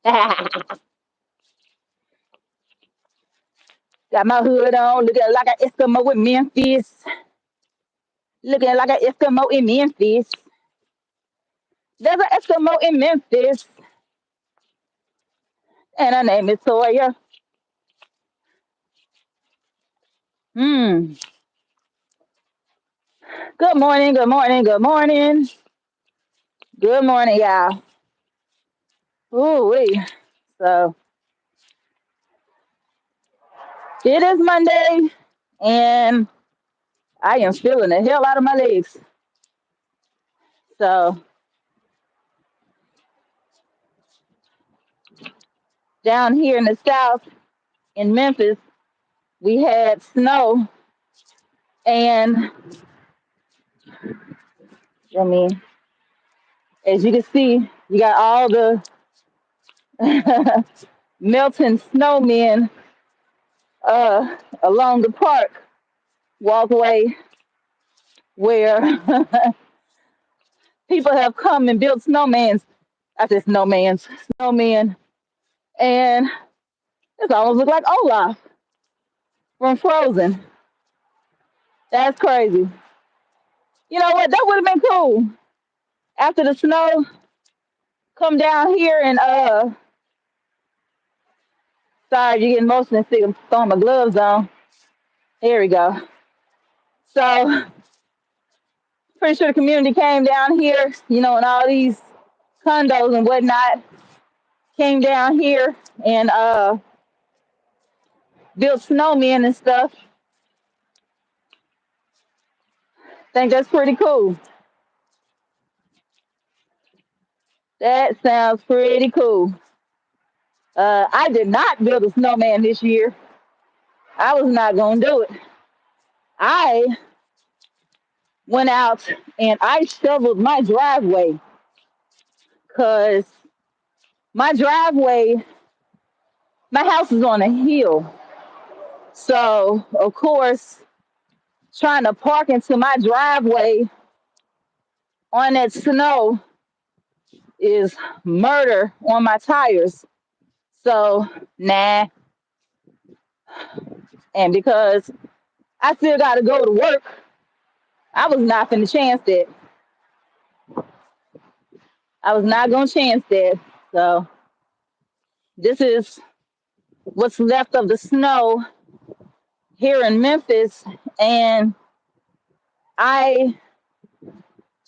Got my hood on, looking like an Eskimo in Memphis. Looking like an Eskimo in Memphis. There's an Eskimo in Memphis, and her name is Toya. Hmm. Good morning, good morning, good morning. Good morning, y'all. Ooh, wee. So it is Monday, and I am feeling the hell out of my legs. So down here in the south in Memphis, we had snow, and I mean, as you can see, you got all the melting snowmen along the park walkway where people have come and built snowmans. I said snowmen, and it's almost look like Olaf from Frozen. That's crazy. You know what? That would have been cool after the snow come down here and sorry, you're getting motion and see I'm throwing my gloves on. Here we go. So pretty sure the community came down here, and all these condos and whatnot came down here and built snowmen and stuff. Think that's pretty cool. That sounds pretty cool. I did not build a snowman this year. I was not gonna do it. I went out and I shoveled my driveway because my driveway, my house is on a hill. So of course, trying to park into my driveway on that snow is murder on my tires. So nah. And because I still gotta go to work, I was not gonna chance that. I was not gonna chance that. So this is what's left of the snow here in Memphis. And I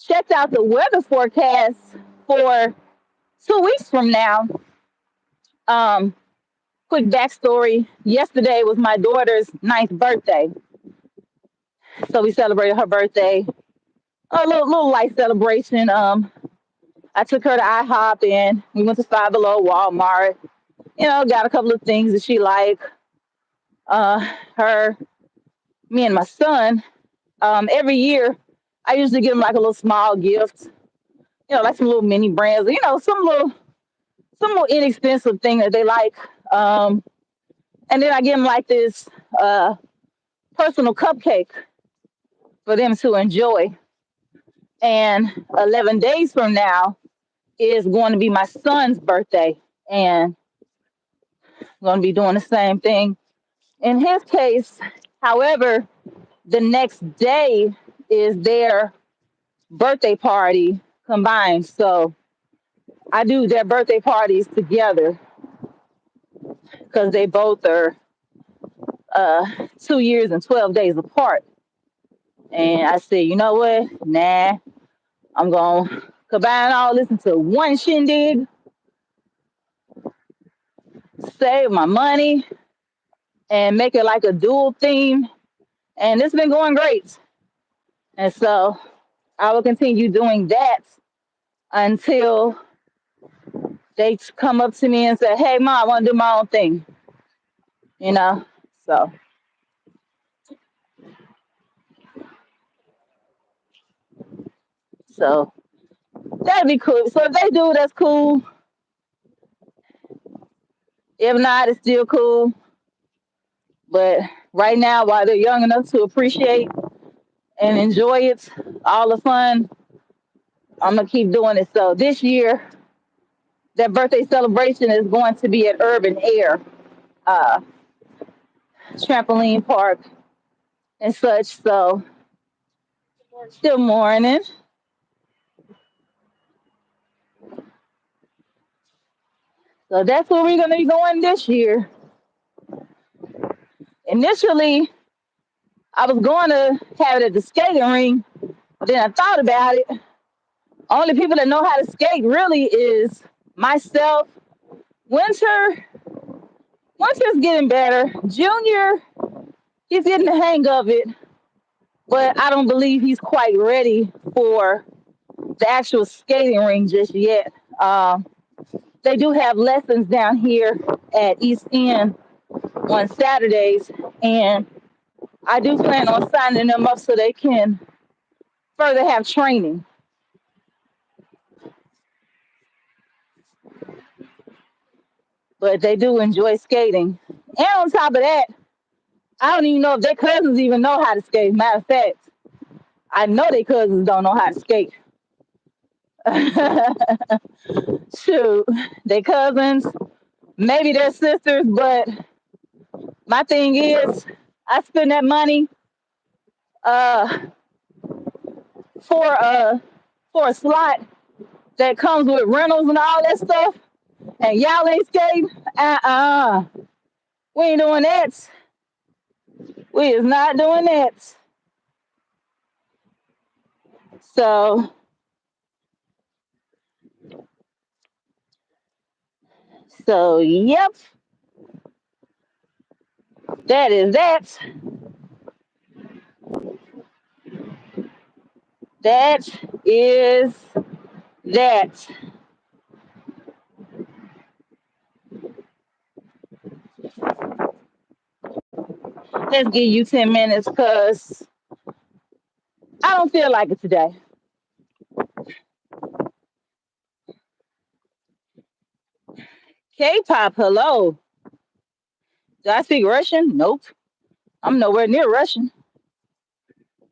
checked out the weather forecast for 2 weeks from now. Um, Quick backstory. Yesterday was my daughter's ninth birthday. So we celebrated her birthday. A little light celebration. I took her to IHOP and we went to Five Below, Walmart. Got a couple of things that she liked. Her, me and my son. Every year, I usually give them like a little small gift. Like some little mini brands. Some little inexpensive thing that they like. And then I give them like this personal cupcake for them to enjoy. And 11 days from now is going to be my son's birthday. And I'm going to be doing the same thing in his case. However, the next day is their birthday party combined. So I do their birthday parties together because they both are 2 years and 12 days apart. And I said, you know what? Nah, I'm going to combine all this into one shindig, save my money, and make it like a dual theme. And it's been going great. And so I will continue doing that until they come up to me and say, hey, Mom, I want to do my own thing. You know? So, so that'd be cool. So if they do, that's cool. If not, it's still cool. But right now, while they're young enough to appreciate and enjoy it, all the fun, I'm gonna keep doing it. So this That birthday celebration is going to be at Urban Air uh, trampoline park and such. So still morning. So that's where we're gonna be going this year. Initially, I was going to have it at the skating ring, but then I thought about it. Only people that know how to skate really is myself. Winter, Winter's getting better. Junior, he's getting the hang of it, but I don't believe he's quite ready for the actual skating ring just yet. They do have lessons down here at East End on Saturdays, and I do plan on signing them up so they can further have training. But they do enjoy skating. And on top of that, I don't even know if their cousins even know how to skate. Matter of fact, I know their cousins don't know how to skate. Shoot, their cousins, maybe their sisters, but my thing is, I spend that money uh, for a slot that comes with rentals and all that stuff, and y'all ain't skating. Uh-uh, we ain't doing that. We is not doing that. So, yep, that is that. That is that. Let's give you 10 minutes because I don't feel like it today. K-pop, hello. Do I speak Russian? Nope. I'm nowhere near Russian.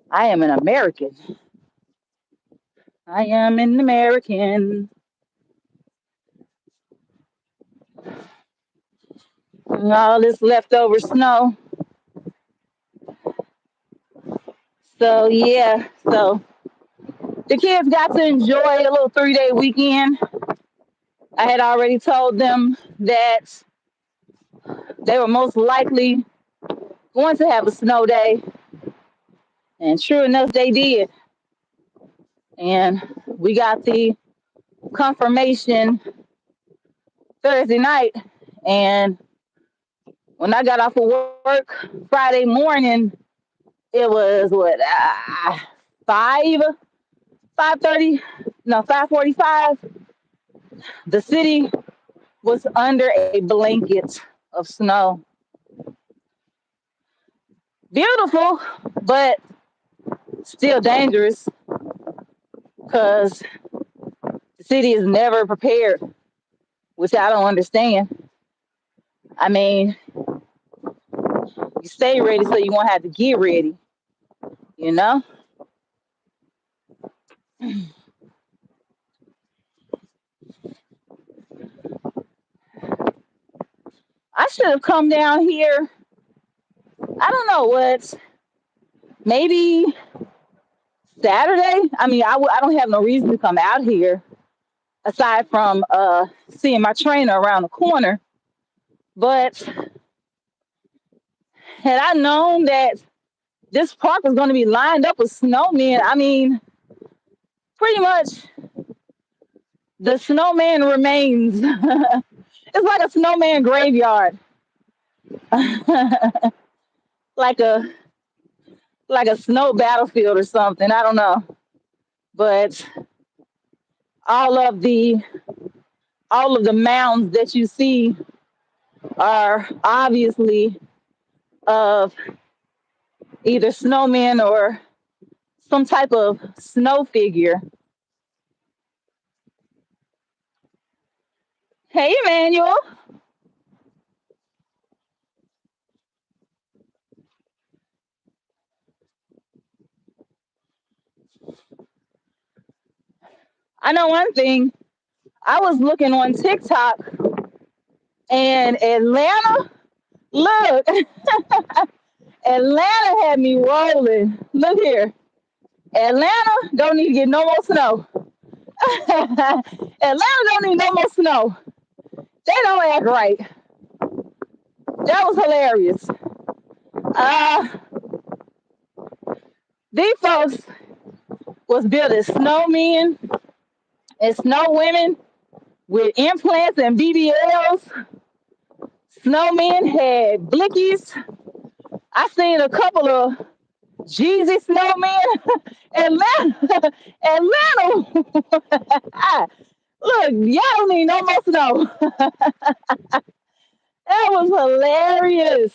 I am an American. I am an American. All this leftover snow. So, yeah. So, the kids got to enjoy a little 3-day weekend. I had already told them that they were most likely going to have a snow day. And sure enough, they did. And we got the confirmation Thursday night. And when I got off of work Friday morning, it was what 5 5:30, no 5:45. The city was under a blanket of snow. Beautiful, but still dangerous because the city is never prepared, which I don't understand. I mean, you stay ready so you won't have to get ready, you know? I should have come down here. I don't know what, maybe Saturday. I mean, I don't have no reason to come out here aside from seeing my trainer around the corner. But had I known that this park was going to be lined up with snowmen, I mean, pretty much the snowman remains. It's like a snowman graveyard, like a snow battlefield or something. I don't know, but all of the mounds that you see are obviously of either snowmen or some type of snow figure. Hey, Emmanuel. I know one thing. I was looking on TikTok and Atlanta, look, Atlanta had me rolling. Look here. Atlanta don't need to get no more snow. Atlanta don't need no more snow. They don't act right. That was hilarious. Uh, these folks was building snowmen and snow women with implants and BBLs. Snowmen had blickies. I seen a couple of Jeezy snowmen. Atlanta, Atlanta. Look, y'all don't need no more snow. That was hilarious.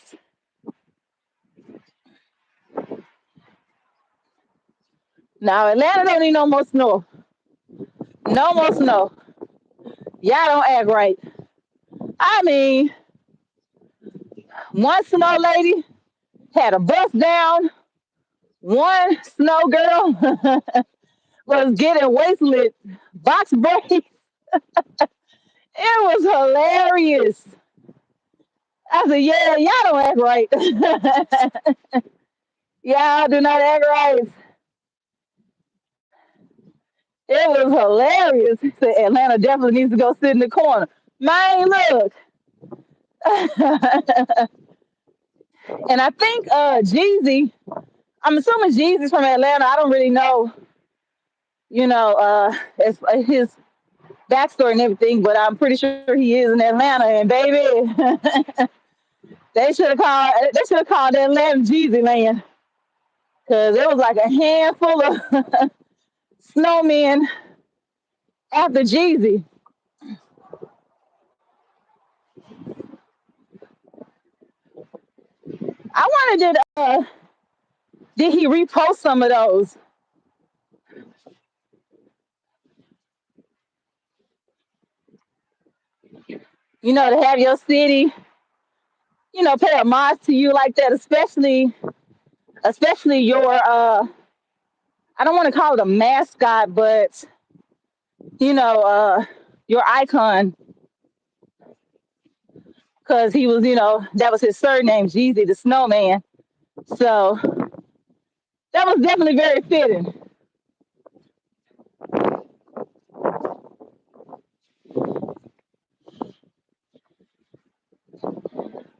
Now Atlanta don't need no more snow. No more snow. Y'all don't act right. I mean, one snow lady had a bust down. One snow girl was getting wasted box braids. It was hilarious. I said, yeah, y'all don't act right. Y'all do not act right. It was hilarious. He said Atlanta definitely needs to go sit in the corner. Man, look. And I think Jeezy, I'm assuming Jeezy's from Atlanta. I don't really know, his backstory and everything, but I'm pretty sure he is in Atlanta. And baby, they should have called Atlanta Jeezy Land because it was like a handful of snowmen after Jeezy. I wondered did he repost some of those? To have your city, pay homage to you like that, especially your I don't want to call it a mascot, but you know, uh your icon, because he was, that was his surname, Jeezy the Snowman. So that was definitely very fitting.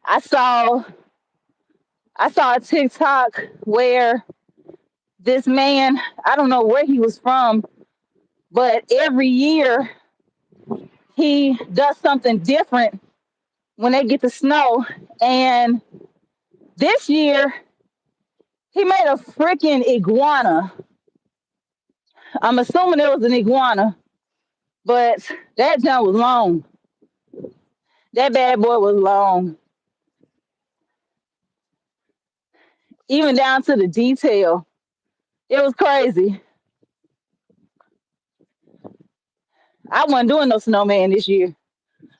I saw I saw a TikTok where this man, I don't know where he was from, but every year he does something different when they get the snow. And this year he made a freaking iguana. I'm assuming it was an iguana, but that jump was long. That bad boy was long, even down to the detail. It was crazy. I wasn't doing no snowman this year.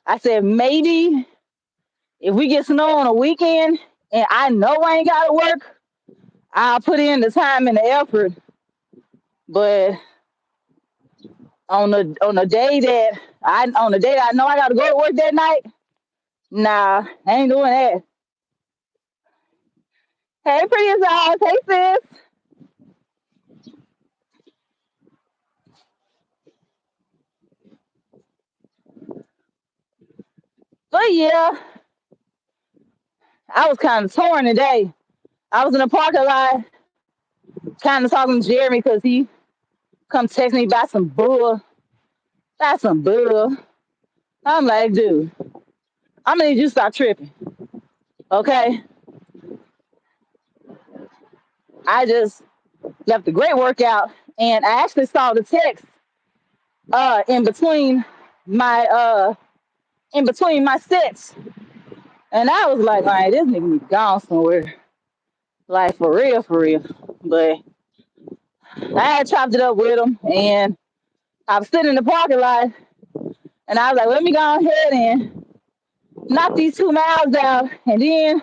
I said maybe if we get snow on a weekend and I know I ain't gotta work, I'll put in the time and the effort. But on the day that I know I gotta go to work that night, nah, I ain't doing that. Hey, pretty as eyes. Hey, sis. But yeah, I was kind of torn today. I was in the parking lot, kind of talking to Jeremy because he come text me about some bull. That's some bull. I'm like, dude, I'm gonna need you to stop tripping, okay? I just left a great workout, and I actually saw the text uh in between my uh in between my sets, and I was like, all right, this nigga need to gone somewhere, like for real, for real. But I had chopped it up with him, and I was sitting in the parking lot, and I was like, let me go ahead and knock these 2 miles out, and then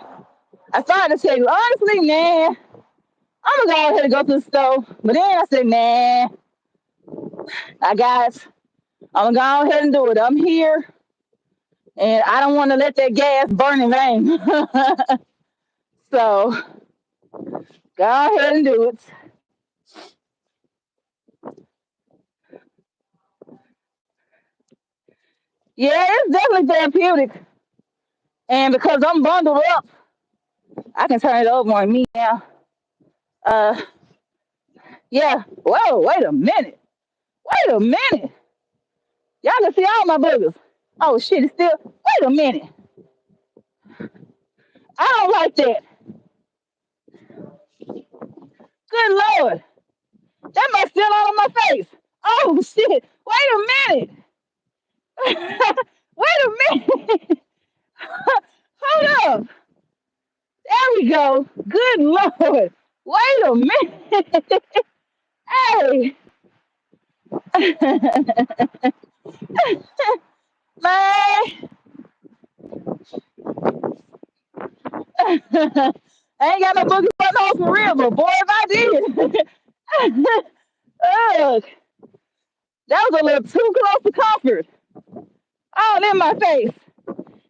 I started to say, honestly, man, I'm gonna go ahead and go to the store. But then I said, nah, I got I'm gonna go ahead and do it. I'm here, and I don't want to let that gas burn in vain. So go ahead and do it. Yeah, it's definitely therapeutic, and because I'm bundled up, I can turn it over on me now. Uh, yeah. Whoa, wait a minute. Wait a minute. Y'all can see all my boogers. Oh shit, it's still. Wait a minute. I don't like that. Good lord. That must still all on my face. Oh shit. Wait a minute. Wait a minute. Hold up. There we go. Good lord. Wait a minute. Hey. Man. I ain't got no boogers button holes for real, but boy, if I did. Ugh, that was a little too close to comfort. All in my face.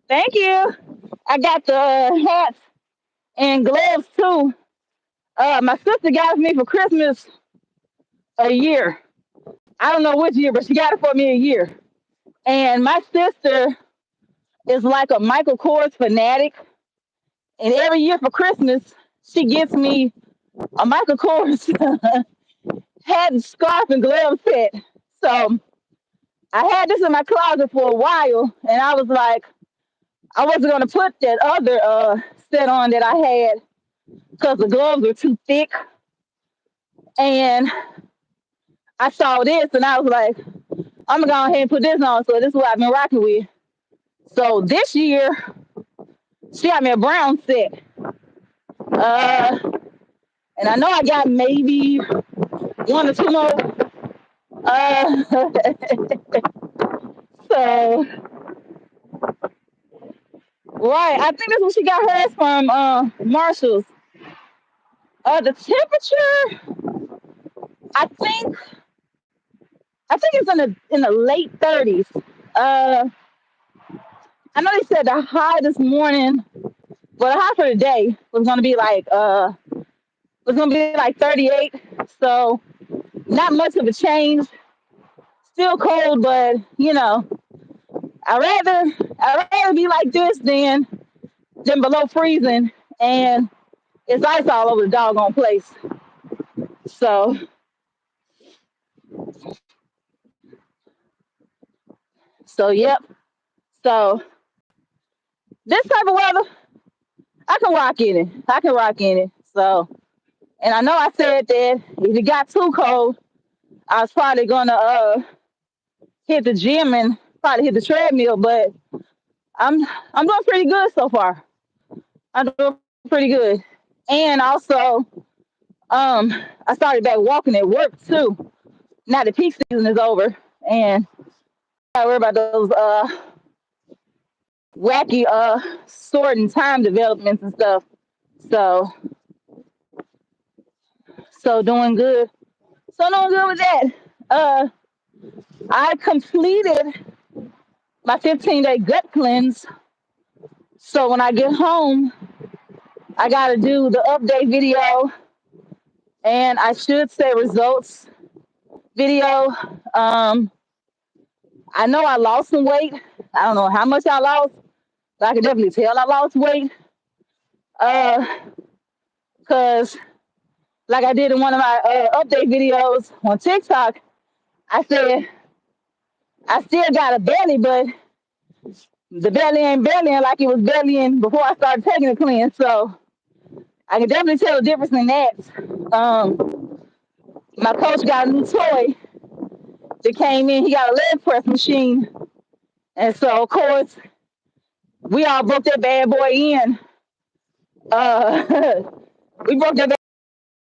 Thank you. I got the hats and gloves too. My sister got it for me for Christmas a year. I don't know which year, but she got it for me a year. And my sister is like a Michael Kors fanatic. And every year for Christmas, she gets me a Michael Kors hat and scarf and glove set. So I had this in my closet for a while, and I was like, I wasn't gonna put that other set on that I had because the gloves were too thick. And I saw this, and I was like, I'm gonna go ahead and put this on. So this is what I've been rocking with. So this year, she got me a brown set. Uh, and I know I got maybe one or two more. Uh, so right, I think that's what she got hers from Marshalls. The temperature, I think, I think it's in the late 30s. Uh, I know they said the high this morning, well, the high for the day was gonna be like 38. So not much of a change. Still cold, but I rather I rather be like this than below freezing, and it's ice all over the doggone place. So yep. So this type of weather, I can rock in it. I can rock in it. So, and I know I said that if it got too cold, I was probably gonna hit the gym and probably hit the treadmill, but I'm I'm doing pretty good so far. I'm doing pretty good. And also, I started back walking at work too. Now the peak season is over, and I worry about those wacky sort and time developments and stuff. So doing good. So doing good with that. Uh, I completed my 15-day gut cleanse. So when I get home, I gotta do the update video, and I should say results video. Um, I know I lost some weight. I don't know how much I lost, but I can definitely tell I lost weight. Uh, cause like I did in one of my update videos on TikTok, I said I still got a belly, but the belly ain't bellying like it was bellying before I started taking the cleanse. So I can definitely tell the difference in that. My coach got a new toy that came in. He got a leg press machine, and so of course we all broke that bad boy in. Uh, we broke that bad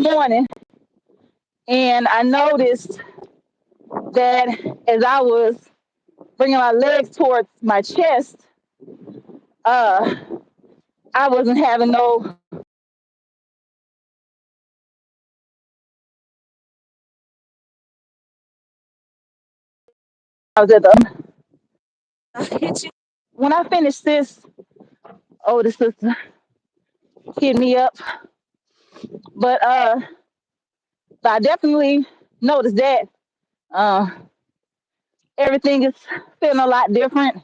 morning, and I noticed that as I was bringing my legs towards my chest, uh, I wasn't having no I was at the when I finished this, older sister hit me up, but I definitely noticed that uh, everything is feeling a lot different.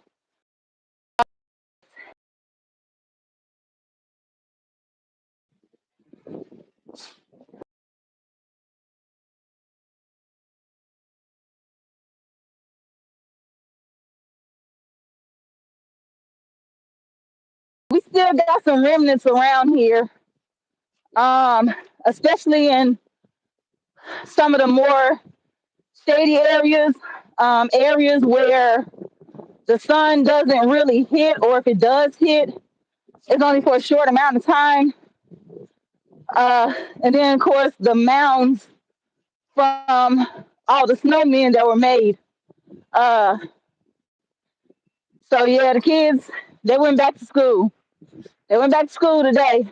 We still got some remnants around here, um, especially in some of the more shady areas, areas where the sun doesn't really hit, or if it does hit, it's only for a short amount of time. And then, of course, the mounds from all the snowmen that were made. Uh, so, yeah, the kids, they went back to school. They went back to school today.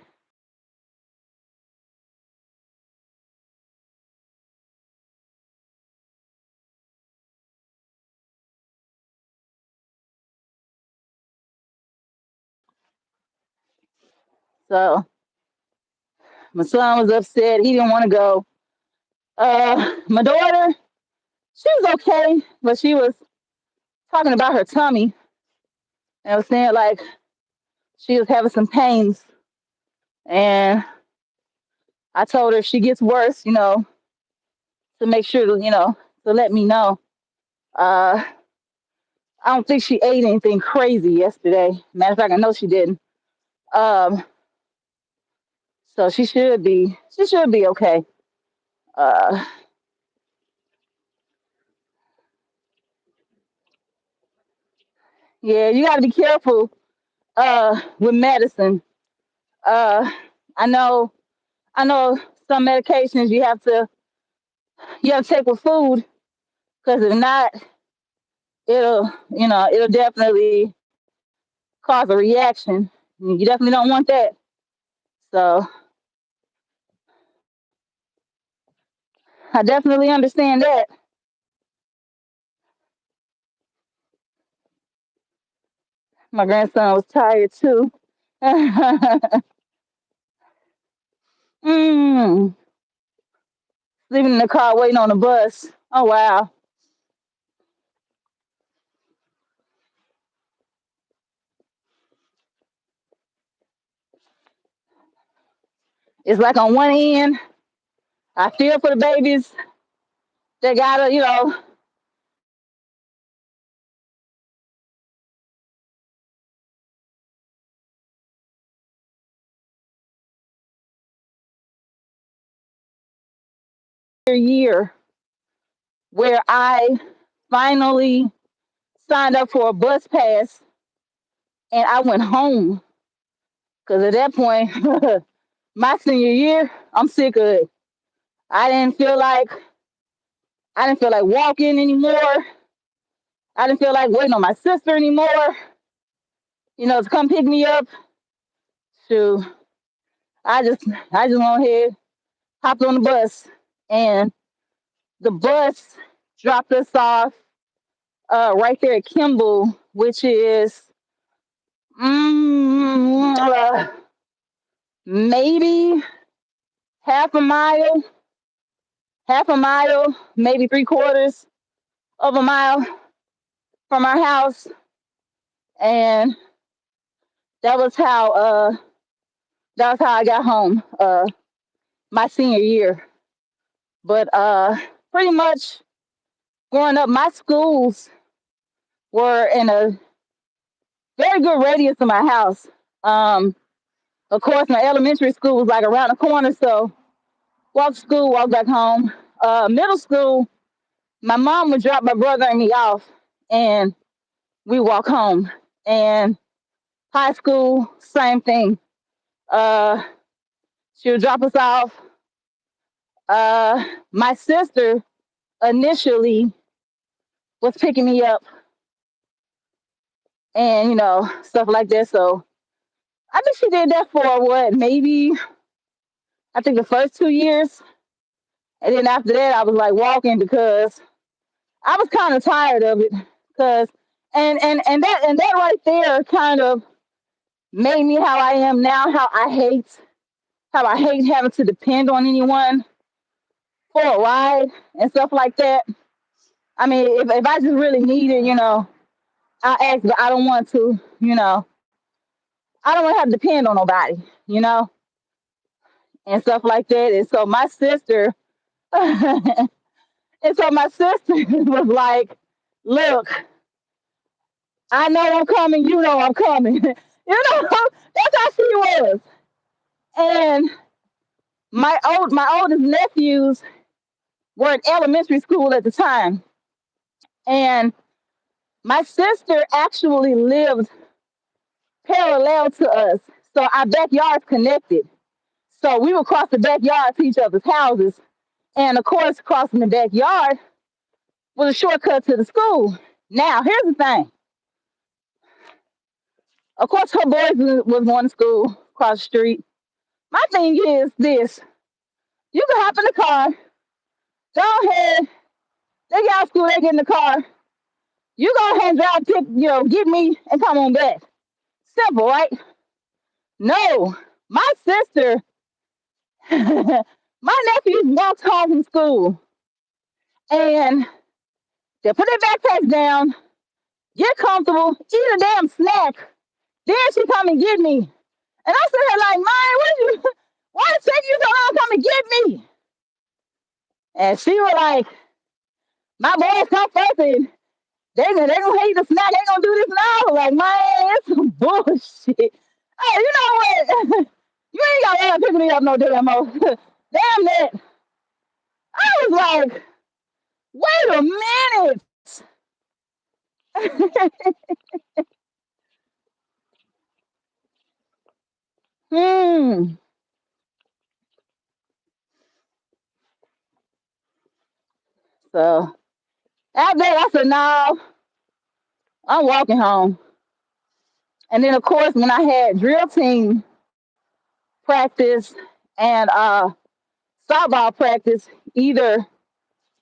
So, my son was upset. He didn't want to go. My daughter, she was okay, but she was talking about her tummy and was saying like she was having some pains. And I told her if she gets worse, to make sure to let me know. Uh, I don't think she ate anything crazy yesterday. Matter of fact, I know she didn't. Um, so she should be okay. Uh, yeah, you got to be careful with medicine. Uh, I know I know some medications you have to take with food, because if not, it'll definitely cause a reaction. You definitely don't want that. So I definitely understand that. My grandson was tired too. mm, Sleeping in the car waiting on the bus. Oh wow. It's like on one end, I feel for the babies that gotta, year where I finally signed up for a bus pass and I went home. Because at that point, my senior year, I'm sick of it. I didn't feel like I didn't feel like walking anymore. I didn't feel like waiting on my sister anymore, to come pick me up. So I just went ahead, hopped on the bus, and the bus dropped us off right there at Kimball, which is mm, uh, maybe half a mile, maybe 3/4 of a mile from our house, and that was how uh that was how I got home my senior year. But pretty much growing up, my schools were in a very good radius of my house. Um, of course, my elementary school was like around the corner, so walk to school, walk back home. Middle school, my mom would drop my brother and me off, and we walk home. And high school, same thing. Uh, she would drop us off. My sister initially was picking me up, and stuff like that. So I think she did that for what, maybe I think the first 2 years, and then after that I was like walking because I was kind of tired of it. Cause and that right there kind of made me how I am now. How I hate having to depend on anyone for a ride and stuff like that. I mean, if I just really need it, I ask, but I don't want to, I don't want to have to depend on nobody, you know, and stuff like that. And so my sister, and so my sister was like, "Look, I know I'm coming. You know I'm coming." That's how she was. And my oldest nephews were in elementary school at the time, and my sister actually lived parallel to us, so our backyards connected. So we would cross the backyard to each other's houses, and of course, crossing the backyard was a shortcut to the school. Now, here's the thing. Of course, her boys was going to school across the street. My thing is this: you can hop in the car, go ahead, they get out of school, they get in the car. You go ahead and drive, get me, and come on back. Simple, right? No, my sister, my nephews walked home from school, and they put their backpacks down, get comfortable, eat a damn snack. Then she come and get me. And I sit here like, "Mine, why it take you so long to come and get me?" And she was like, "My boys come first and they gonna hate the snack, they gonna do this." And I was like, "Man, it's some bullshit." Hey, you know what? You ain't gotta pick me up no damn more. Damn that. I was like, wait a minute. Hmm. So after that, I said, "No, I'm walking home." And then, of course, when I had drill team practice and softball practice, either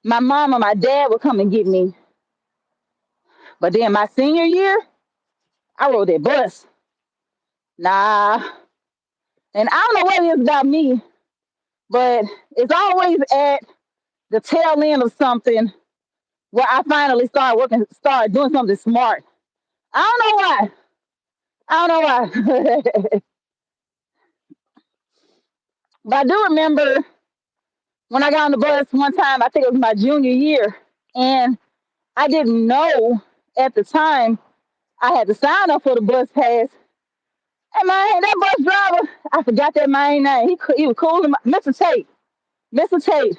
my mom or my dad would come and get me. But then my senior year, I rode that bus. Nah. And I don't know what it is about me, but it's always at the tail end of something where I finally start doing something smart. I don't know why. I don't know why. But I do remember when I got on the bus one time, I think it was my junior year, and I didn't know at the time I had to sign up for the bus pass. Hey man, that bus driver, I forgot that man name. He was cool, Mr. Tate. Mr. Tate.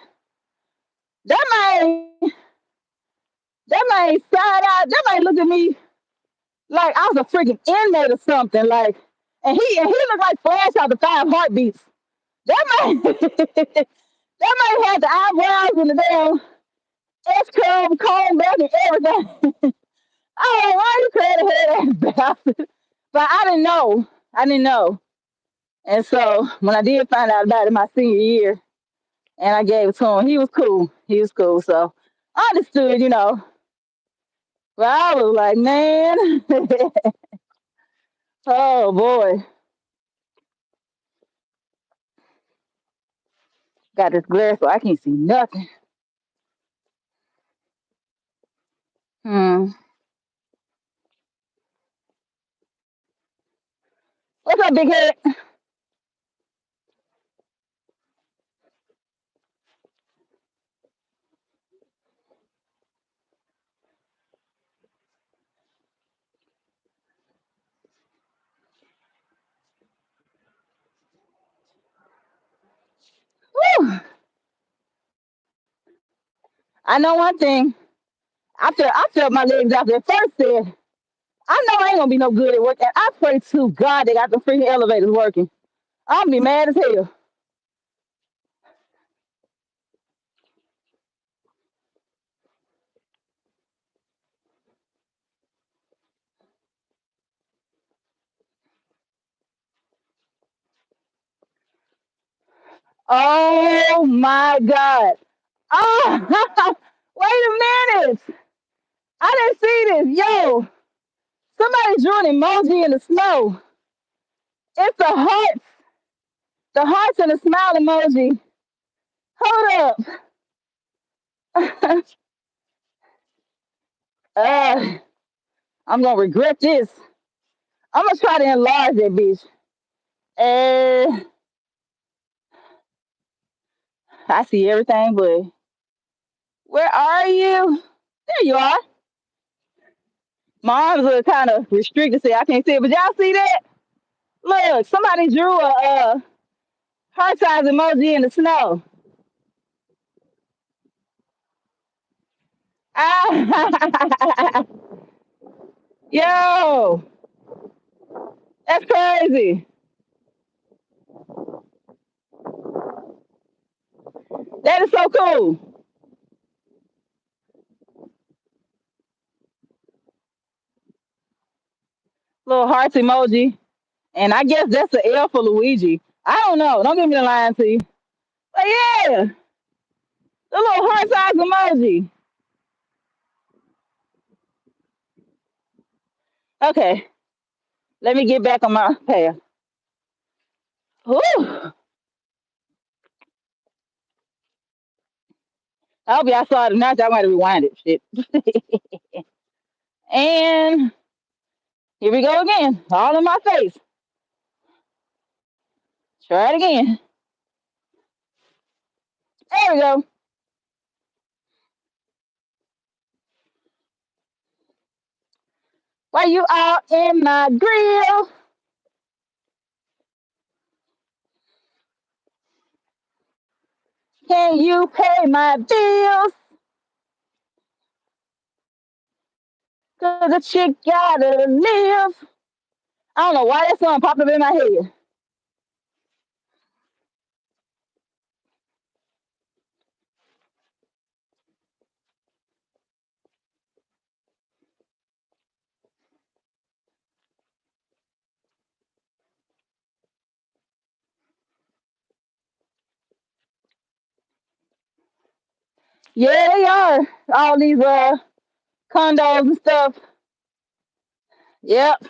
That man, that man side out. That man looked at me like I was a freaking inmate or something. Like, and he looked like Flash out the Five Heartbeats. That man, that man had the eyebrows and the damn S curve, comb back and everything. I don't know why you could have that bastard, but I didn't know. I didn't know. And so when I did find out about it my senior year, and I gave it to him, he was cool. He was cool. So I understood. But I was like, man, oh boy, got this glare so I can't see nothing. Hmm. What's up, big head? Whew. I know one thing. I felt my legs out there first. Said I know I ain't gonna be no good at work. And I pray to God they got the freaking elevators working. I'm gonna be mad as hell. Oh my God. Oh, wait a minute. I didn't see this. Yo, somebody drew an emoji in the snow. It's the hearts and the smile emoji. Hold up. uh, I'm gonna regret this. I'm gonna try to enlarge that bitch. Uh, I see everything, but where are you? There you are. My arms are kind of restricted, so I can't see it. But y'all see that? Look, somebody drew a heart size emoji in the snow. Ah, yo, that's crazy. That is so cool. Little hearts emoji. And I guess that's the L for Luigi. I don't know. Don't give me the line, to you. But yeah, the little heart size emoji. Okay, let me get back on my path. Whew. I hope y'all saw it. Now y'all might rewind it. Shit. And here we go again. All in my face. Try it again. There we go. Why you all in my grill? Can you pay my bills? Cause a chick gotta live. I don't know why that song popped up in my head. Yeah, they are. All these condos and stuff. Yep.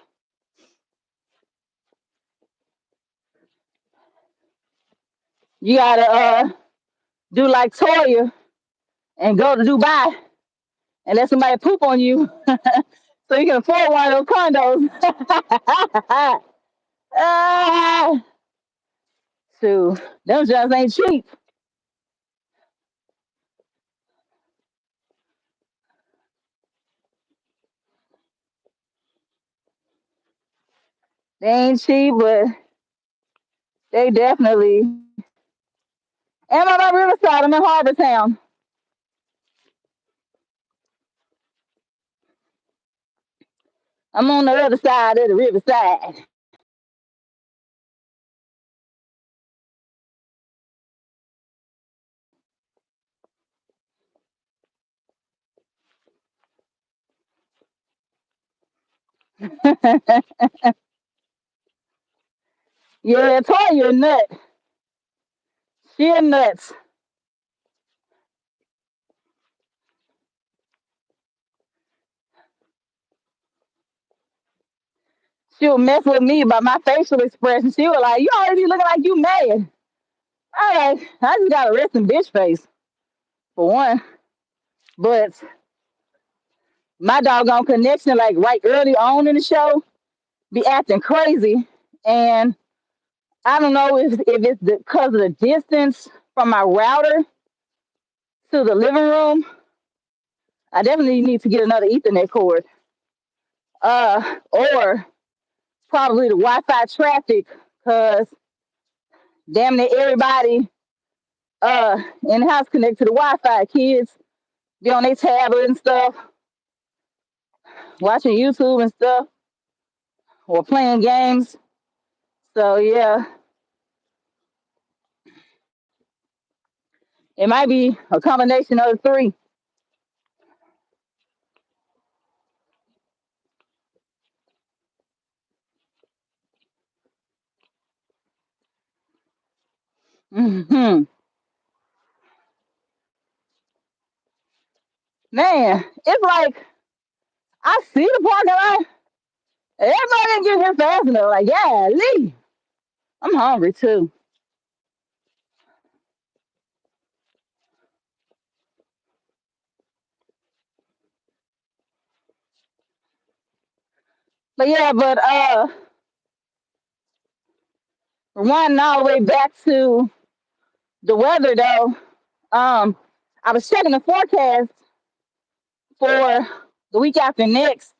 You gotta do like Toya and go to Dubai and let somebody poop on you so you can afford one of those condos. ah, so them just ain't cheap. They ain't cheap, but they definitely. And I'm on Riverside. I'm in Harbor Town. I'm on the other side of the Riverside. Yeah, Toya nut. She a nuts. She'll mess with me about my facial expression. She was like, "You already looking like you mad." All right, I just got a resting bitch face for one, but my doggone connection, like right early on in the show, be acting crazy, and I don't know if it's because of the distance from my router to the living room. I definitely need to get another Ethernet cord, or probably the Wi-Fi traffic, because damn near everybody in the house connected to the Wi-Fi. Kids be on their tablet and stuff, watching YouTube and stuff, or playing games. So yeah, it might be a combination of the three. Hmm. Man, it's like I see the parking lot. Everybody didn't get here fast enough. Like, yeah, Lee. I'm hungry too. But yeah, but running all the way back to the weather though. I was checking the forecast for the week after next,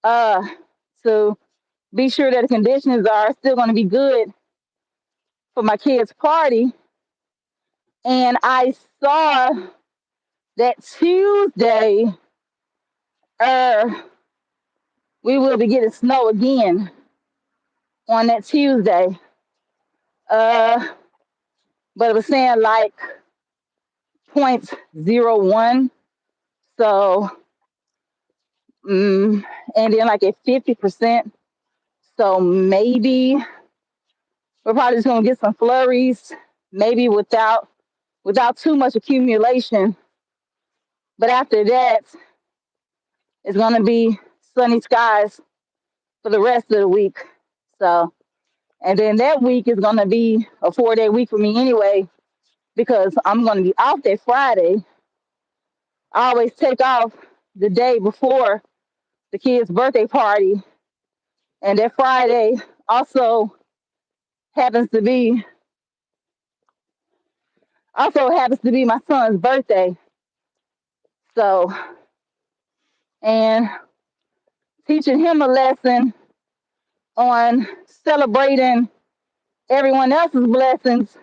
uh, to be sure that the conditions are still going to be good for my kids' party. And I saw that Tuesday, uh, we will be getting snow again on that Tuesday. Uh, but it was saying like 0.01. So, and then like at 50%. So maybe we're probably just gonna get some flurries, maybe without too much accumulation. But after that, it's gonna be sunny skies for the rest of the week. So, and then that week is gonna be a 4-day week for me anyway, because I'm gonna be off that Friday. I always take off the day before the kid's birthday party, and that Friday also happens to be my son's birthday. So, and teaching him a lesson on celebrating everyone else's blessings,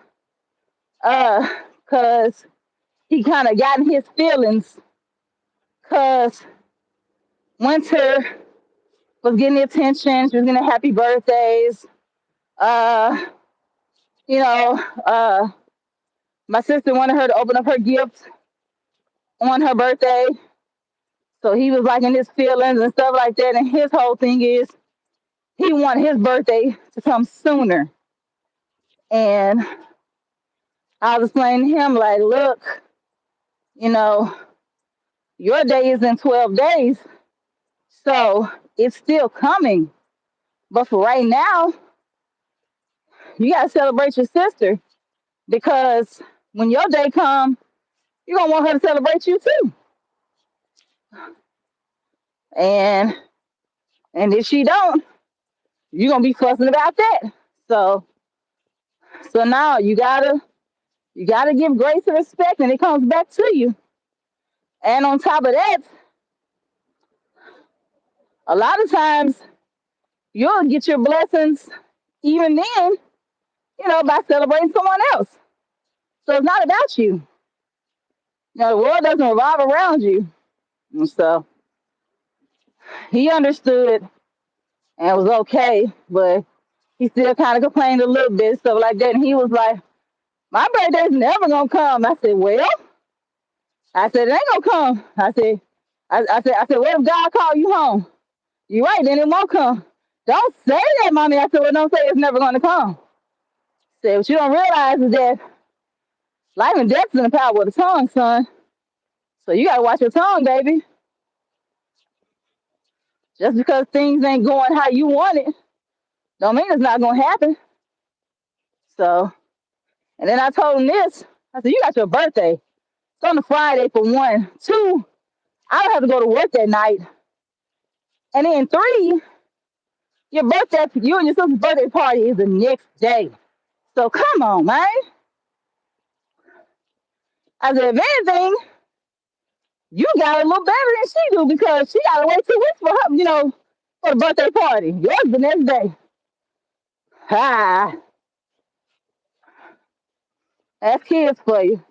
cause he kind of got in his feelings, cause Winter was getting the attention, she was getting happy birthdays, uh, you know, my sister wanted her to open up her gifts on her birthday, so he was like in his feelings and stuff like that, and his whole thing is he wanted his birthday to come sooner. And I was explaining to him, like, look, you know, your day is in 12 days, so it's still coming. But for right now, you got to celebrate your sister, because when your day comes, you're going to want her to celebrate you too. And if she don't, you're going to be fussing about that. So now you gotta give grace and respect, and it comes back to you. And on top of that, a lot of times you'll get your blessings even then, by celebrating someone else. So it's not about you. The world doesn't revolve around you. And so he understood and it was okay, but he still kind of complained a little bit, stuff like that. And he was like, my birthday's never gonna come. I said, well, it ain't gonna come. I said, what if God call you home? You right, then it won't come. Don't say that, mommy. I said, well, don't say it's never gonna come. I said, what you don't realize is that life and death is in the power of the tongue, son. So you gotta watch your tongue, baby. Just because things ain't going how you want it, don't mean it's not gonna happen. So, and then I told him this. I said, you got your birthday. It's on a Friday for one. Two, I don't have to go to work that night. And then three, you and your sister's birthday party is the next day. So come on, man. I said, if anything, you got a little better than she do, because she got to wait 2 weeks for her, for the birthday party. Yours the next day. Ah, that's kids for you.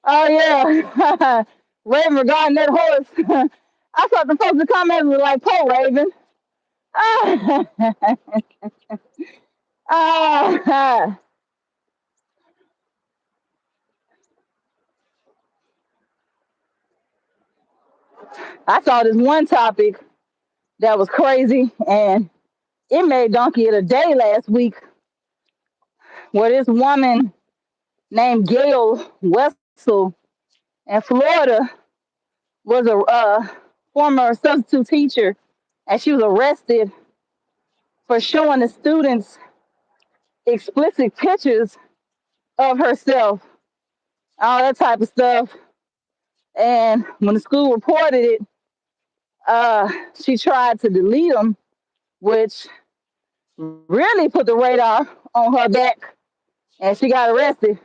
Oh yeah, Raven regarding that horse. I thought the folks in the comments were like, "Poor Raven." Ah, ah. I saw this one topic that was crazy, and it made Donkey of the Day last week, where this woman named Gail Wessel in Florida was a former substitute teacher, and she was arrested for showing the students explicit pictures of herself, all that type of stuff. And when the school reported it, she tried to delete them, which really put the radar on her back, and she got arrested.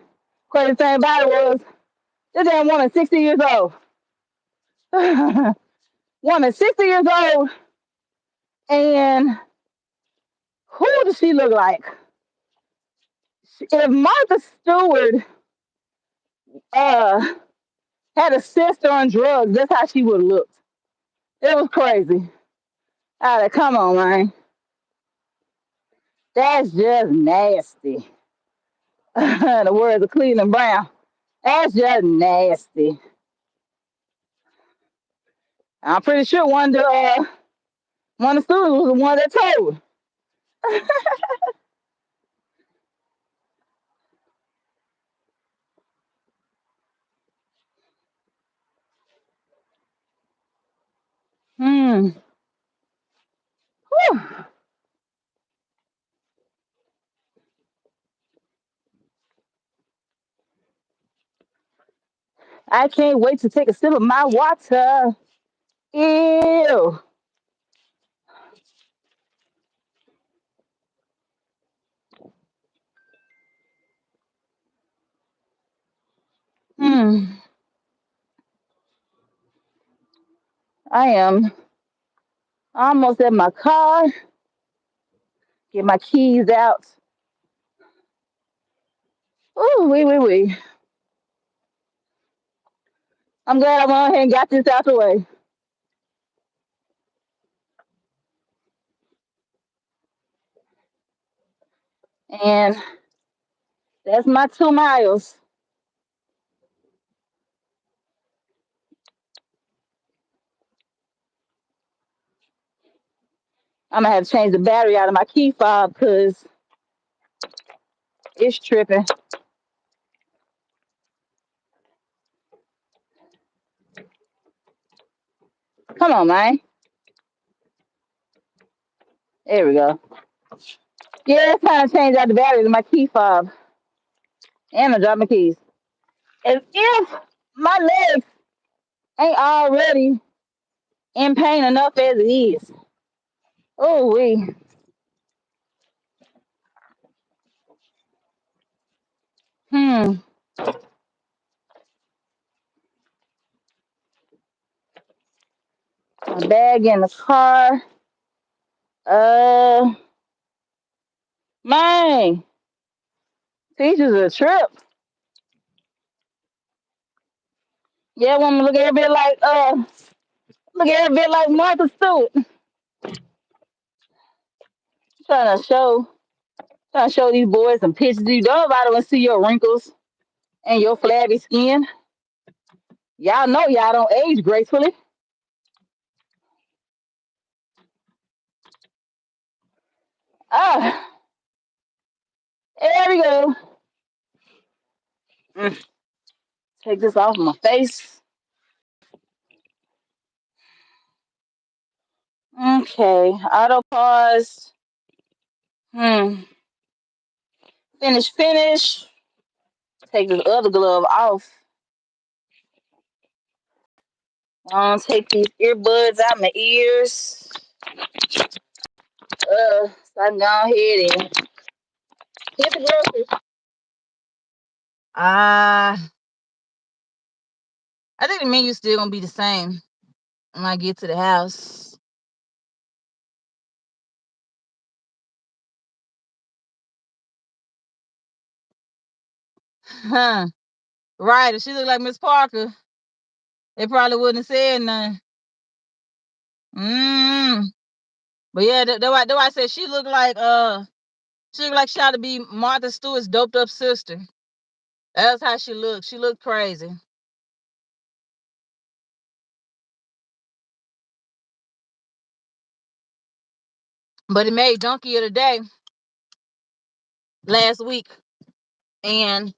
Crazy thing about it was this damn woman, 60 years old. Woman, 60 years old, and who does she look like? If Martha Stewart uh, had a sister on drugs, that's how she would have looked. It was crazy. I like, come on, man. That's just nasty. The words of Cleveland Brown. That's just nasty. I'm pretty sure one of the students was the one that told. Hmm. Whew. I can't wait to take a sip of my water. Ew. Hmm. I am almost at my car. Get my keys out. Oh, wee. I'm glad I went ahead and got this out the way. And that's my 2 miles. I'm gonna have to change the battery out of my key fob because it's tripping. Come on, man. There we go. Yeah, it's time to change out the battery to my key fob. And I drop my keys. As if my legs ain't already in pain enough as it is. Oh, we. Hmm. My bag in the car. Uh, man. Teacher's a trip. Yeah, woman, look at a bit like look at a bit like Martha Stewart. Trying to show trying to show these boys some pictures. You don't nobody want to see your wrinkles and your flabby skin. Y'all know y'all don't age gracefully. Ah, there we go. Mm, take this off my face. Okay, auto pause. Hmm. Finish. Take this other glove off. Take these earbuds out my ears. So I can go ahead and hit the groceries. I think the menu's still gonna be the same when I get to the house. Huh. Right. If she looked like Miss Parker, they probably wouldn't have said nothing. Mm. But yeah, that's why I said she looked like she ought to be Martha Stewart's doped up sister. That's how she looked. She looked crazy. But it made Donkey of the Day last week, and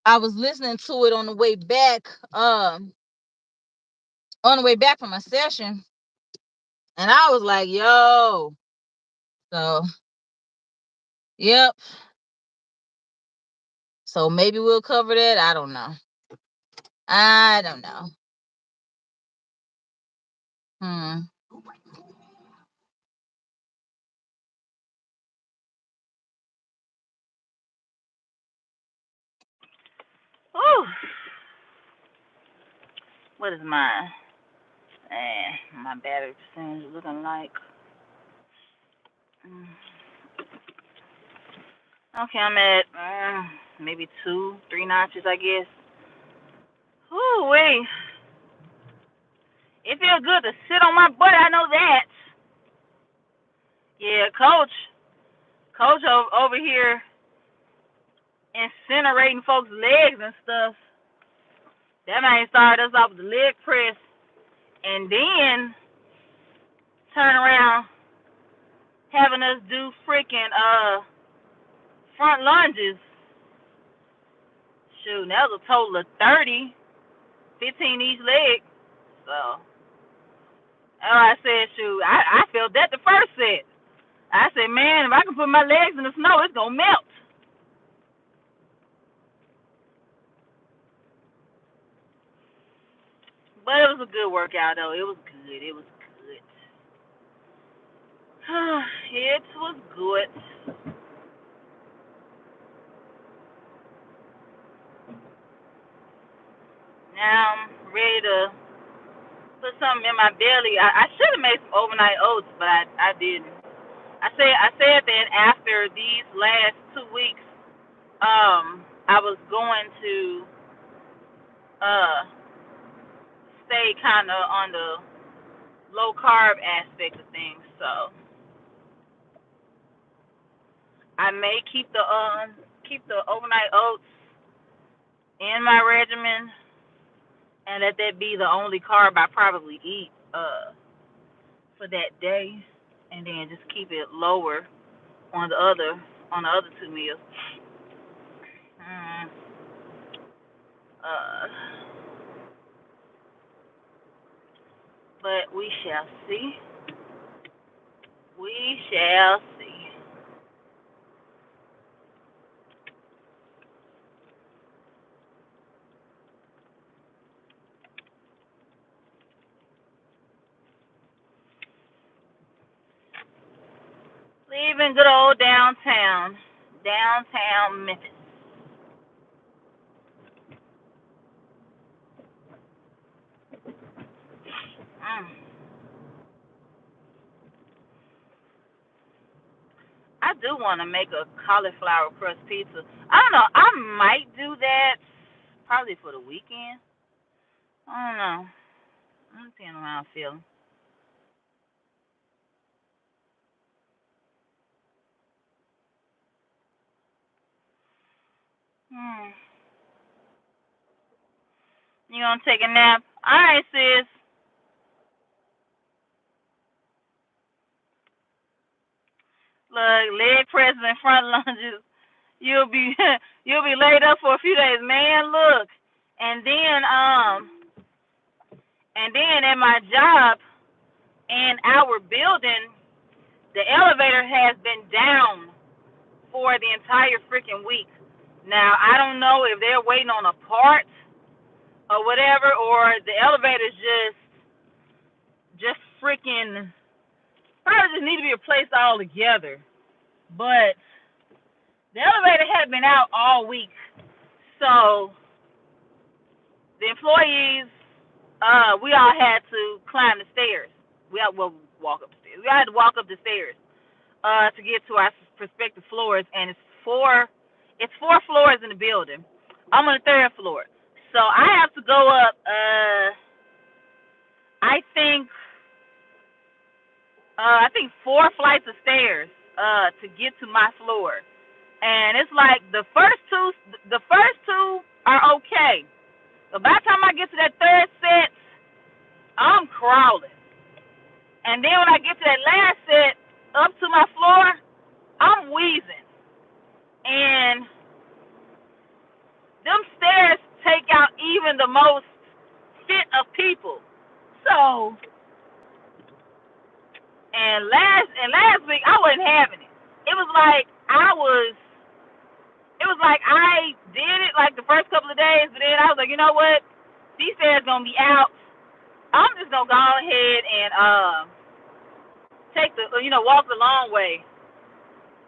I was listening to it on the way back, from my session, and I was like, yo. So, yep. So maybe we'll cover that. I don't know. Ooh. What is mine? My battery percentage looking like. Okay, I'm at maybe 2-3 notches, I guess. Ooh, wait. It feels good to sit on my butt. I know that. Yeah, Coach over here incinerating folks' legs and stuff. That man started us off with the leg press, and then turn around having us do freaking front lunges. Shoot, that was a total of 30, 15 each leg. So, I said, shoot, I felt that the first set. I said, man, if I can put my legs in the snow, it's going to melt. But it was a good workout, though. It was good. It was good. It was good. Now I'm ready to put something in my belly. I should have made some overnight oats, but I didn't. I said that after these last 2 weeks, I was going to stay kind of on the low carb aspect of things. So I may keep the overnight oats in my regimen, and let that be the only carb I probably eat for that day, and then just keep it lower on the other 2 meals. But we shall see. We shall see. Leaving good old downtown Memphis. I do want to make a cauliflower crust pizza. I don't know. I might do that probably for the weekend. I don't know. I'm seeing how I feel. You gonna take a nap? All right, sis. Look, leg presses and front lunges. You'll be laid up for a few days, man. Look, and then at my job in our building, the elevator has been down for the entire freaking week. Now I don't know if they're waiting on a part or whatever, or the elevators just freaking probably just need to be replaced altogether. But the elevator had been out all week, so the employees, we all had to climb the stairs. Walk up the stairs. We had to walk up the stairs to get to our respective floors, and it's four floors in the building. I'm on the 3rd floor, so I have to go up. I think 4 flights of stairs to get to my floor, and it's like the first two are okay. But by the time I get to that 3rd set, I'm crawling. And then when I get to that last set, up to my most fit of people. So, and last week I wasn't having it. It was like I did it like the first couple of days, but then I was like, you know what? These fans gonna be out. I'm just gonna go ahead and take the walk the long way.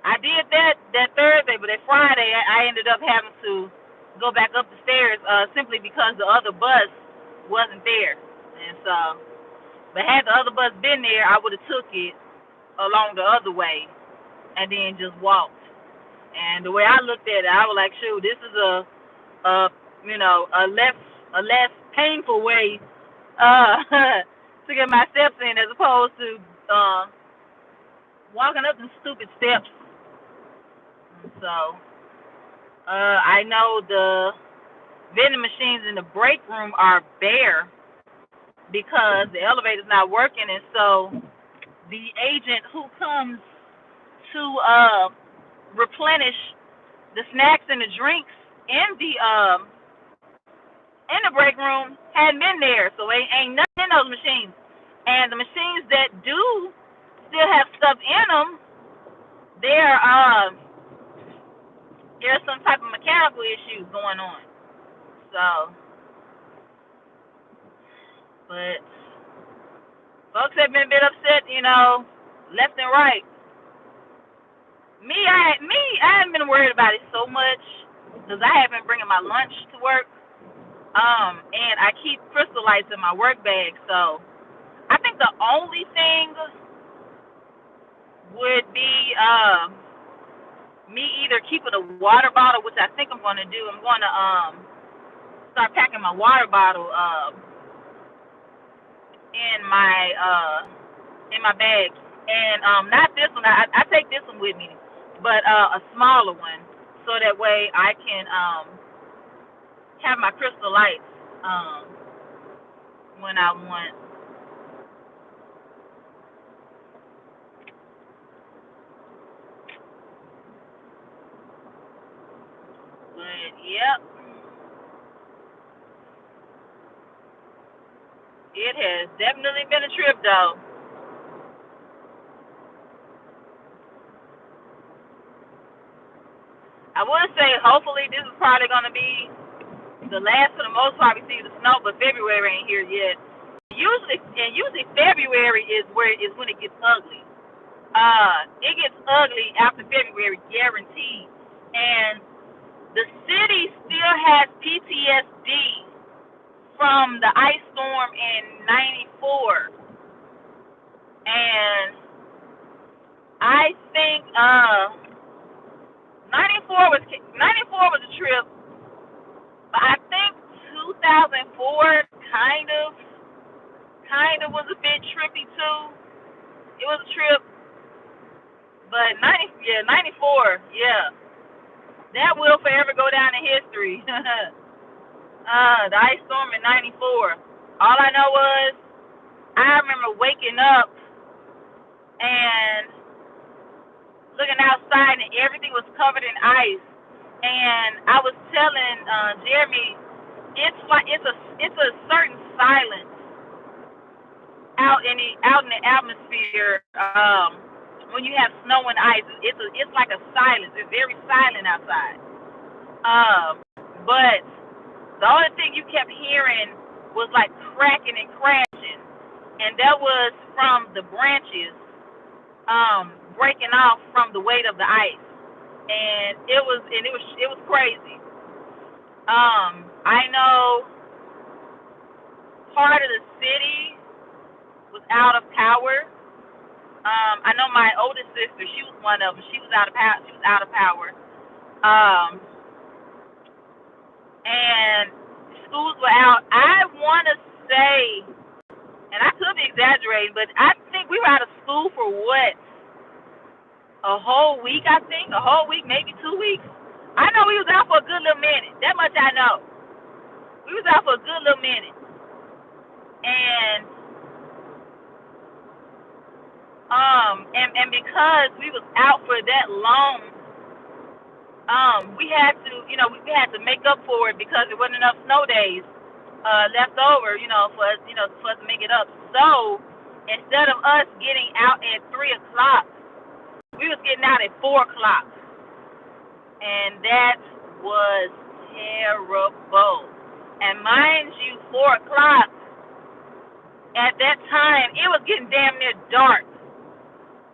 I did that Thursday, but that Friday I ended up having to go back up the stairs simply because the other bus wasn't there, and so. But had the other bus been there, I would have took it along the other way and then just walked. And the way I looked at it, I was like, shoot, this is a a less painful way to get my steps in as opposed to walking up the stupid steps. So I know the vending machines in the break room are bare because the elevator's not working, and so the agent who comes to replenish the snacks and the drinks in the break room hadn't been there, so ain't nothing in those machines. And the machines that do still have stuff in them, there there's some type of mechanical issues going on. So, but folks have been a bit upset, left and right. I haven't been worried about it so much because I have been bringing my lunch to work. And I keep crystal lights in my work bag, so I think the only thing would be me either keeping a water bottle, which I think I'm going to do. I'm going to start packing my water bottle in my bag, and not this one. I take this one with me, but a smaller one, so that way I can have my crystal lights when I want. But yep, it has definitely been a trip though. I would say hopefully this is probably gonna be the last for the most part we see the snow, but February ain't here yet. Usually February is when it gets ugly. It gets ugly after February, guaranteed. And the city still has PTSD from the ice storm in '94, and I think '94 was a trip, but I think 2004 kind of was a bit trippy too. It was a trip, but '94, yeah, that will forever go down in history. The ice storm in '94. All I know was I remember waking up and looking outside and everything was covered in ice. And I was telling Jeremy, it's a certain silence out in the atmosphere when you have snow and ice. It's like a silence. It's very silent outside. But the only thing you kept hearing was like cracking and crashing, and that was from the branches breaking off from the weight of the ice, and it was crazy. I know part of the city was out of power. I know my oldest sister, she was one of them. She was out of power. She was out of power. Um, and schools were out. I want to say, and I could be exaggerating, but I think we were out of school for what, a whole week? I think a whole week, maybe 2 weeks. I know we was out for a good little minute. That much I know. We was out for a good little minute, and and because we was out for that long, we had to make up for it because there wasn't enough snow days. left over, for us to make it up. So instead of us getting out at 3 o'clock, we was getting out at 4 o'clock, and that was terrible. And mind you, 4 o'clock at that time, it was getting damn near dark,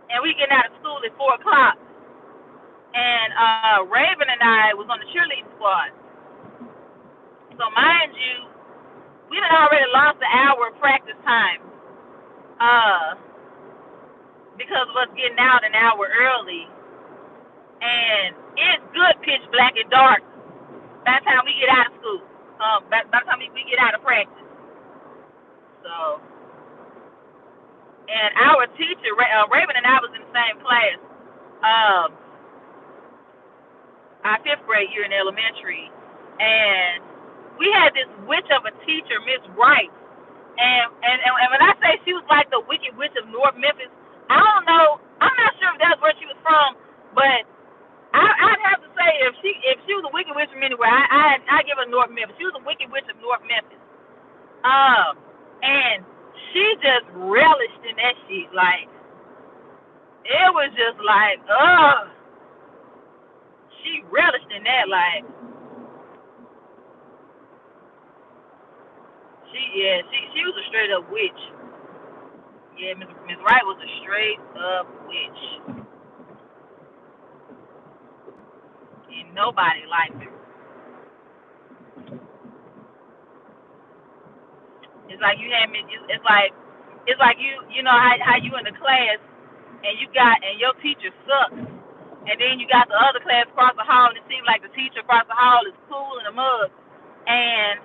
and we getting out of school at 4 o'clock. And Raven and I was on the cheerleading squad. So mind you, we had already lost an hour of practice time because of us getting out an hour early. And it's good pitch black and dark by the time we get out of school. By the time we get out of practice. So, and our teacher, Raven and I was in the same class. Our 5th grade year in elementary. And we had this witch of a teacher, Miss Wright. And when I say she was like the Wicked Witch of North Memphis, I don't know. I'm not sure if that's where she was from, but I'd have to say if she was a Wicked Witch from anywhere, I give her North Memphis. She was a Wicked Witch of North Memphis. And she just relished in that shit. Like, it was just like, she relished in that. Like, she was a straight up witch. Yeah, Miss Wright was a straight up witch. And nobody liked her. It's like you had me. It's like you know how you in the class and your teacher sucks, and then you got the other class across the hall, and it seems like the teacher across the hall is cool in the mug, and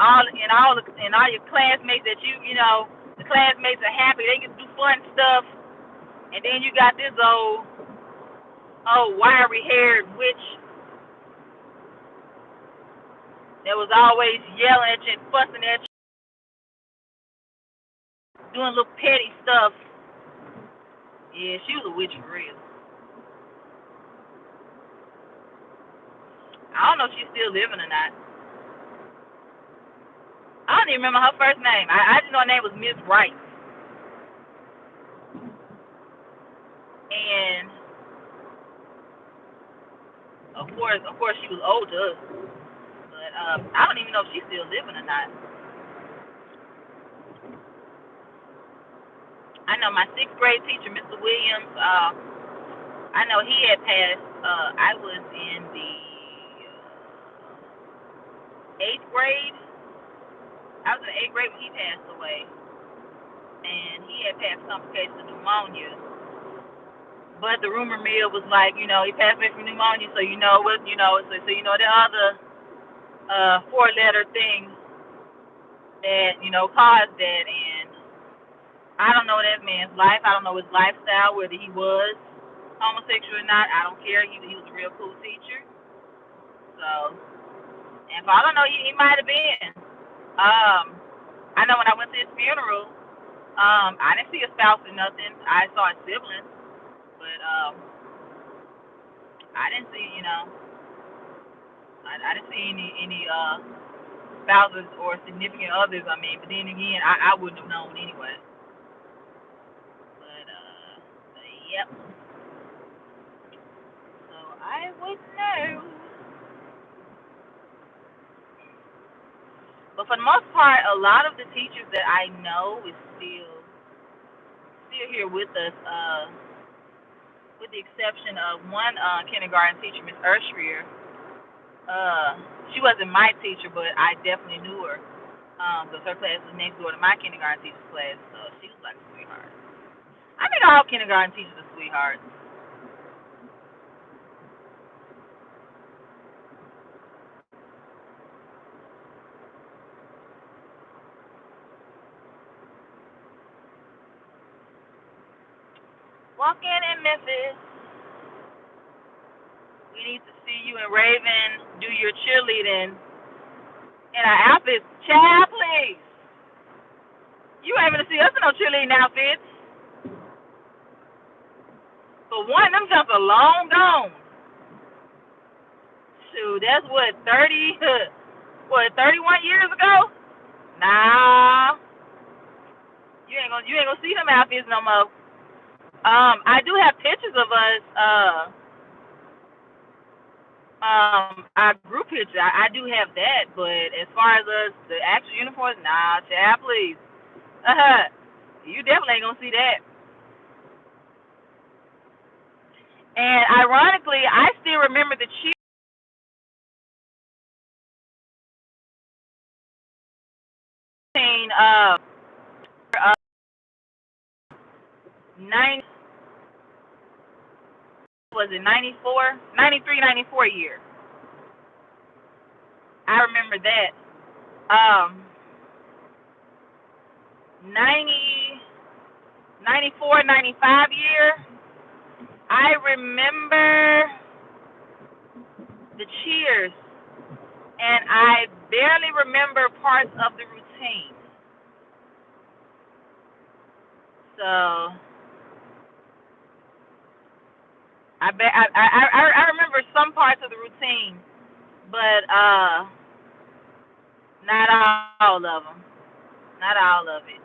all your classmates that the classmates are happy, they can do fun stuff, and then you got this old wiry haired witch that was always yelling at you and fussing at you, doing little petty stuff. Yeah, she was a witch for real. I don't know if she's still living or not. I don't even remember her first name. I just know her name was Miss Wright. And of course she was older. But I don't even know if she's still living or not. I know my 6th grade teacher, Mr. Williams, I know he had passed. I was in the 8th grade. I was in the 8th grade when he passed away. And he had passed complications of pneumonia. But the rumor mill was like, he passed away from pneumonia, so so the other 4-letter thing that, caused that. And I don't know that man's life. I don't know his lifestyle, whether he was homosexual or not. I don't care. He was a real cool teacher. So, and for all I know, he might have been. I know when I went to his funeral, I didn't see a spouse or nothing. I saw his siblings, but I didn't see, I didn't see any spouses or significant others. I mean, but then again, I wouldn't have known anyway. Yep. So I would know. But for the most part, a lot of the teachers that I know is still here with us, with the exception of one kindergarten teacher, Miss Ershrier. She wasn't my teacher, but I definitely knew her because her class was next door to my kindergarten teacher's class, so she was like a sweetheart. I think all kindergarten teachers are sweethearts. Walking in Memphis. We need to see you and Raven do your cheerleading in our outfits. Child, please. You ain't gonna see us in no cheerleading outfits. For one, them jumps are long gone. Shoot, that's what, 31 years ago? Nah, you ain't gonna see them outfits no more. I do have pictures of us. Our group picture. I do have that, but as far as us, the actual uniforms, nah, child, please. You definitely ain't gonna see that. And ironically, I still remember the cheer team. 90 was it 94, 93, 94 year. I remember that. 90, 94, 95 year. I remember the cheers, and I barely remember parts of the routine. So I remember some parts of the routine, but not all of them. Not all of it.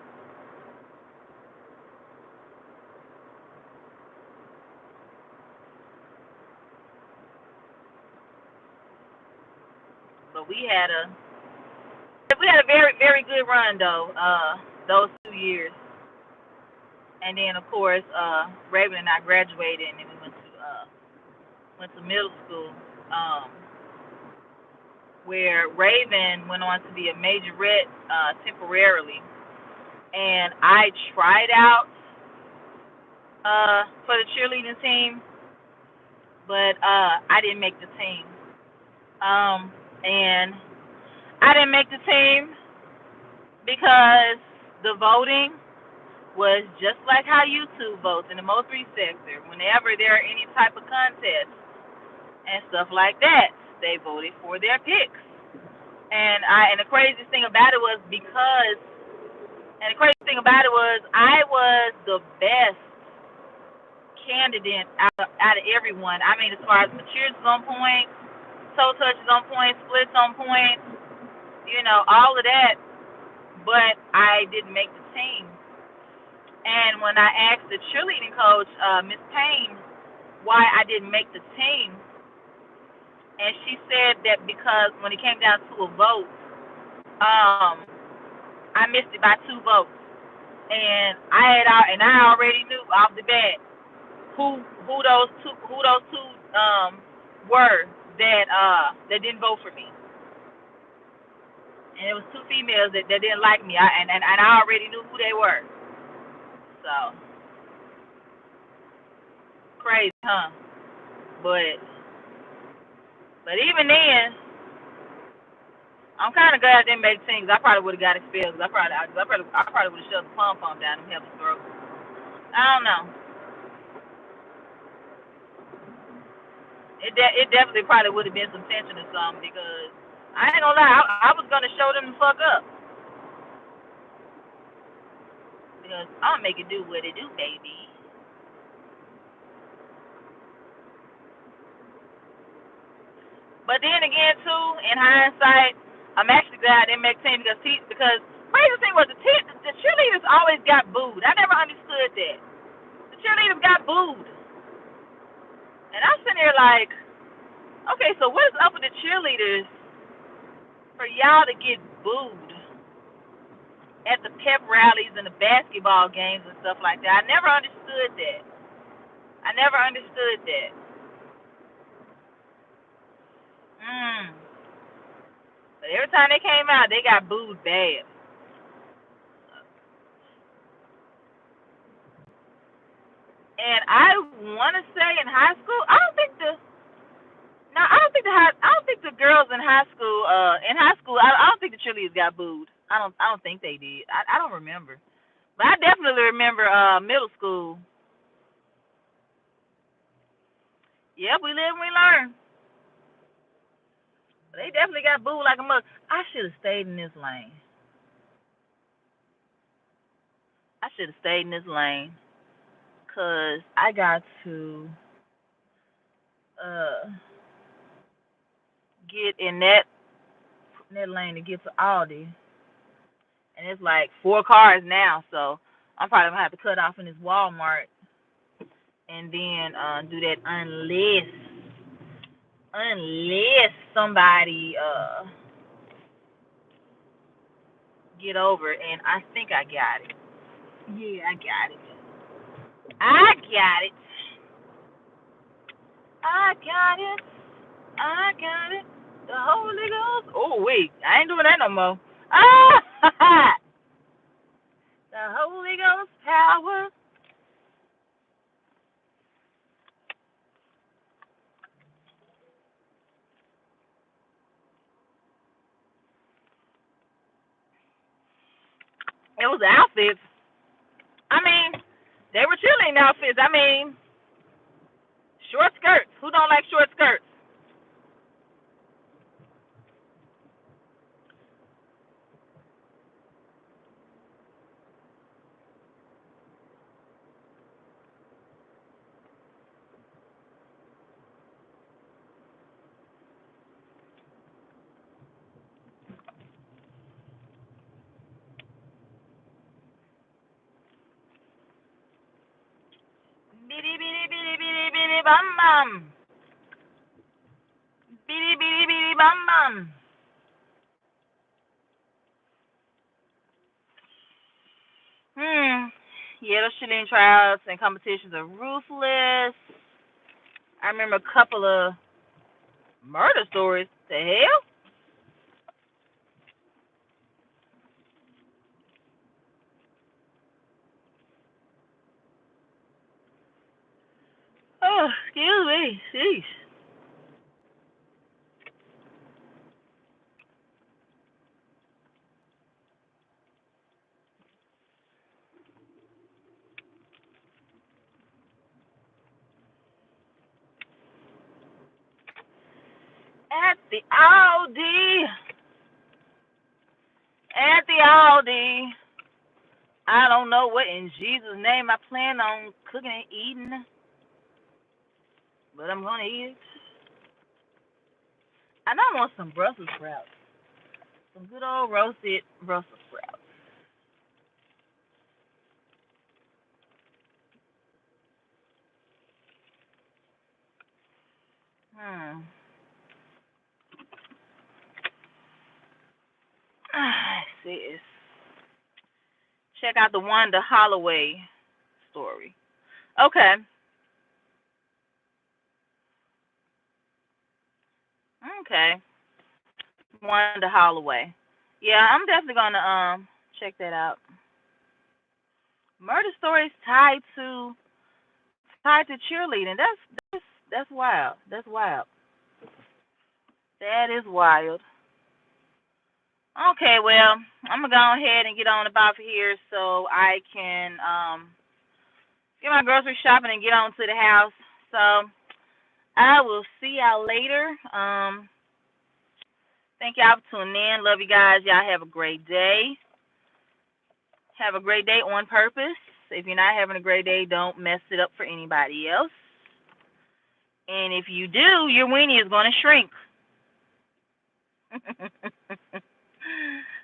But we had a very very good run though. Those 2 years, and then of course Raven and I graduated, and then we went to middle school. Um, where Raven went on to be a majorette temporarily, and I tried out for the cheerleading team, but I didn't make the team. And I didn't make the team because the voting was just like how YouTube votes in the Mo3 sector. Whenever there are any type of contests and stuff like that, they voted for their picks. And the craziest thing about it was I was the best candidate out of everyone. I mean, as far as materials on point, toe touches on point, splits on point, all of that. But I didn't make the team. And when I asked the cheerleading coach, Miss Payne, why I didn't make the team, and she said that because when it came down to a vote, I missed it by 2 votes, and I already knew off the bat who those two were that didn't vote for me, and it was 2 females that didn't like me, and I already knew who they were. So crazy, huh? But even then, I'm kind of glad I didn't make teams. I probably would have got expelled. Cause I probably would have shoved the pom pom down and helped throat. I don't know. It definitely probably would have been some tension or something because I ain't gonna lie, I was gonna show them the fuck up because I'll make it do what it do, baby. But then again, too, in hindsight, I'm actually glad I didn't make team because crazy thing was the cheerleaders always got booed. I never understood that. The cheerleaders got booed, and I'm sitting there like, okay, so what is up with the cheerleaders for y'all to get booed at the pep rallies and the basketball games and stuff like that? I never understood that. But every time they came out, they got booed bad. And I want to say in high school, I don't think the girls in high school. I don't think the cheerleaders got booed. I don't think they did. I don't remember. But I definitely remember middle school. Yep, we live and we learn. But they definitely got booed like a mug. I should have stayed in this lane. Cause I got to get in that lane to get to Aldi. and it's like 4 cars now. So I'm probably gonna have to cut off in this Walmart and then do that unless somebody get over, and I think I got it. Yeah, I got it. I got it. I got it. I got it. The Holy Ghost. Oh wait, I ain't doing that no more. Ah, the Holy Ghost power. It was the outfits. I mean, they were cheerleading outfits. I mean, short skirts. Who don't like short skirts? Bitty bitty bitty bitty bitty bum bum. Bitty bitty bitty bum bum. Yeah, those cheerleading tryouts and competitions are ruthless. I remember a couple of murder stories. The hell? Oh, excuse me. Sheesh. At the Aldi. At the Aldi. I don't know what in Jesus' name I plan on cooking and eating, but I'm gonna eat it. I know I want some Brussels sprouts. Some good old roasted Brussels sprouts. Hmm. Let's see. Check out the Wanda Holloway story. Okay. Okay. Wanda Holloway. Yeah, I'm definitely gonna check that out. Murder stories tied to cheerleading. That's wild. That's wild. That is wild. Okay, well, I'm gonna go ahead and get on about here so I can get my grocery shopping and get on to the house. So I will see y'all later. Thank y'all for tuning in. Love you guys. Y'all have a great day. Have a great day on purpose. If you're not having a great day, don't mess it up for anybody else. And if you do, your weenie is going to shrink.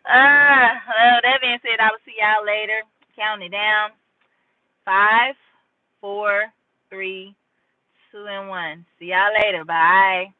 Well, that being said, I will see y'all later. Counting it down. 5, 4, 3, 2, and 1. See y'all later. Bye.